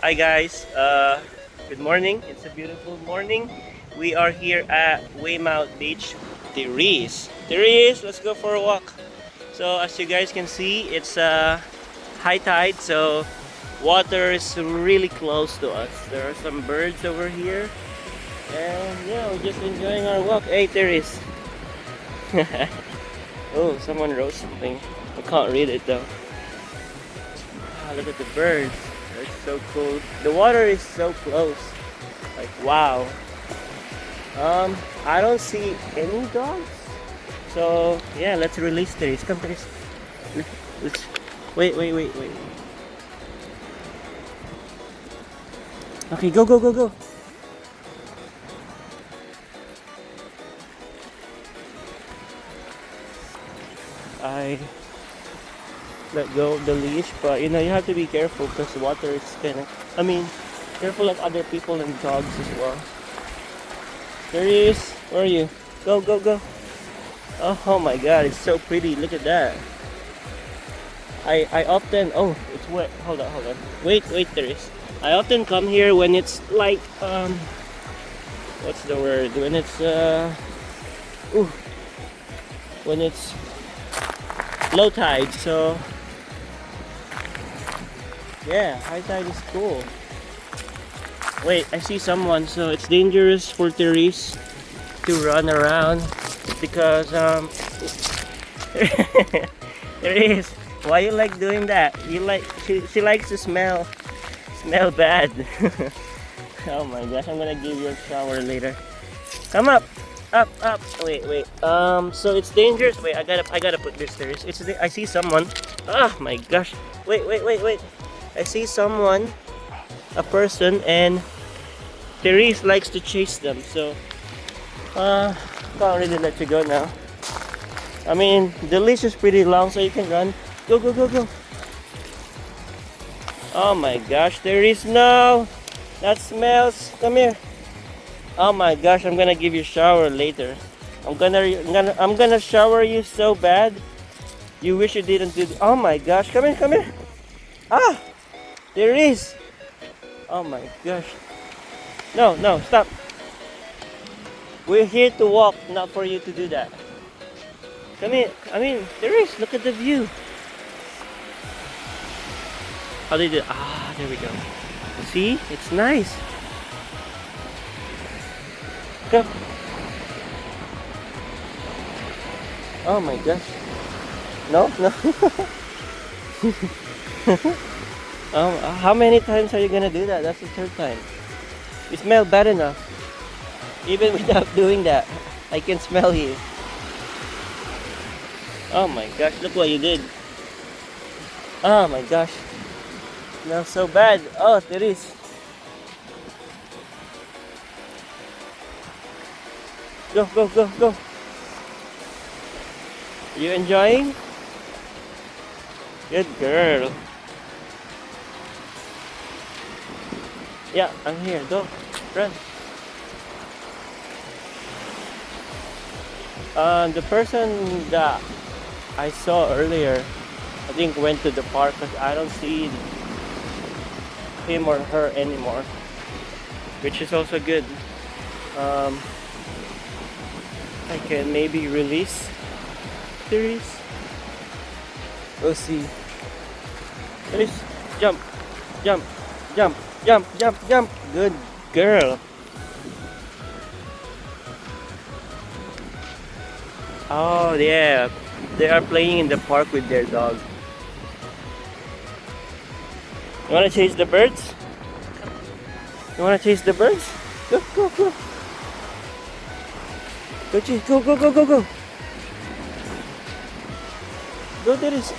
Hi guys, good morning. It's a beautiful morning. We are here at Weymouth Beach, Therese. Therese, let's go for a walk. So as you guys can see, it's high tide, so water is really close to us. There are some birds over here, and yeah, we're just enjoying our walk. Hey Therese. Oh, someone wrote something. I can't read it though. Ah, look at the birds. It's so cool. The water is so close. Like wow. I don't see any dogs. So yeah, let's release Therese. Come Therese. Let's wait. Okay, go. I let go of the leash, but you know you have to be careful because the water is careful of other people and dogs as well. Therese, where are you? Go. Oh my god, it's so pretty. Look at that. I often it's wet. Hold on. Wait, Therese. I often come here when it's like what's the word? When it's ooh, when it's low tide. So yeah, high tide is cool. Wait, I see someone. So it's dangerous for Therese to run around because Therese, why you like doing that? You like she likes to smell bad. Oh my gosh, I'm gonna give you a shower later. Come up. Wait. So it's dangerous. Wait, I gotta put this there. I see someone. Ah, my gosh. Wait. I see someone, a person, and Therese likes to chase them. So, can't really let you go now. I mean, the leash is pretty long, so you can run. Go. Oh my gosh, Therese, no. That smells. Come here. Oh my gosh, I'm gonna give you a shower later. I'm gonna shower you so bad. You wish you didn't do. Oh my gosh, come here. Ah, there is. Oh my gosh. No, stop. We're here to walk, not for you to do that. Come here. There is. Look at the view. How they do? Ah, there we go. See, it's nice. Go. Oh my gosh. No. How many times are you gonna do that? That's the third time. You smell bad enough. Even without doing that, I can smell you. Oh my gosh, look what you did. Oh my gosh. Smells so bad. Oh, there is. Go. You enjoying? Good girl. Yeah, I'm here. Go. Run. The person that I saw earlier, I think went to the park because I don't see him or her anymore, which is also good. I can maybe release Therese. We'll see. Therese, jump. Good girl. Oh yeah, they are playing in the park with their dog. You wanna chase the birds? You wanna chase the birds? Go. Go, chase. Go. Go, Therese.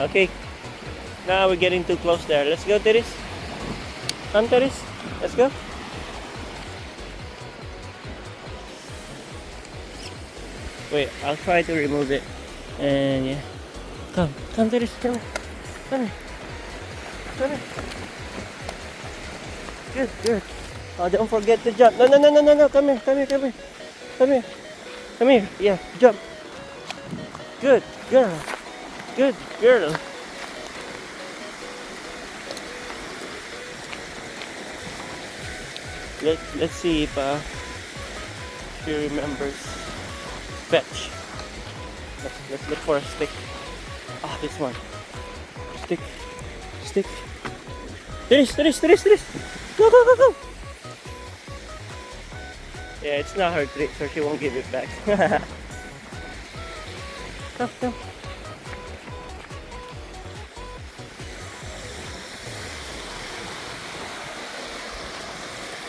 Okay. Now we're getting too close there. Let's go, Therese. Come, Therese. Let's go. Wait, I'll try to remove it. And yeah. Come, Therese. Come here. Good. Oh, don't forget to jump. No. Come here. Come here. Yeah, jump. Good girl. Good girl. Let's see if she remembers. Fetch. Let's look for a stick. Ah, this one. Stick. Stick. There is. Go, go, go, go. Yeah, it's not her treat, so she won't give it back. Come, come.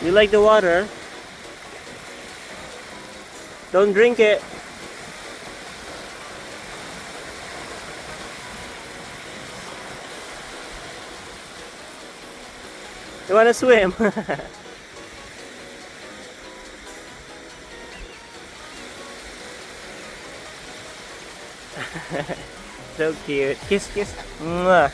You like the water? Don't drink it. You wanna swim? So cute. Kiss, kiss. Mwah.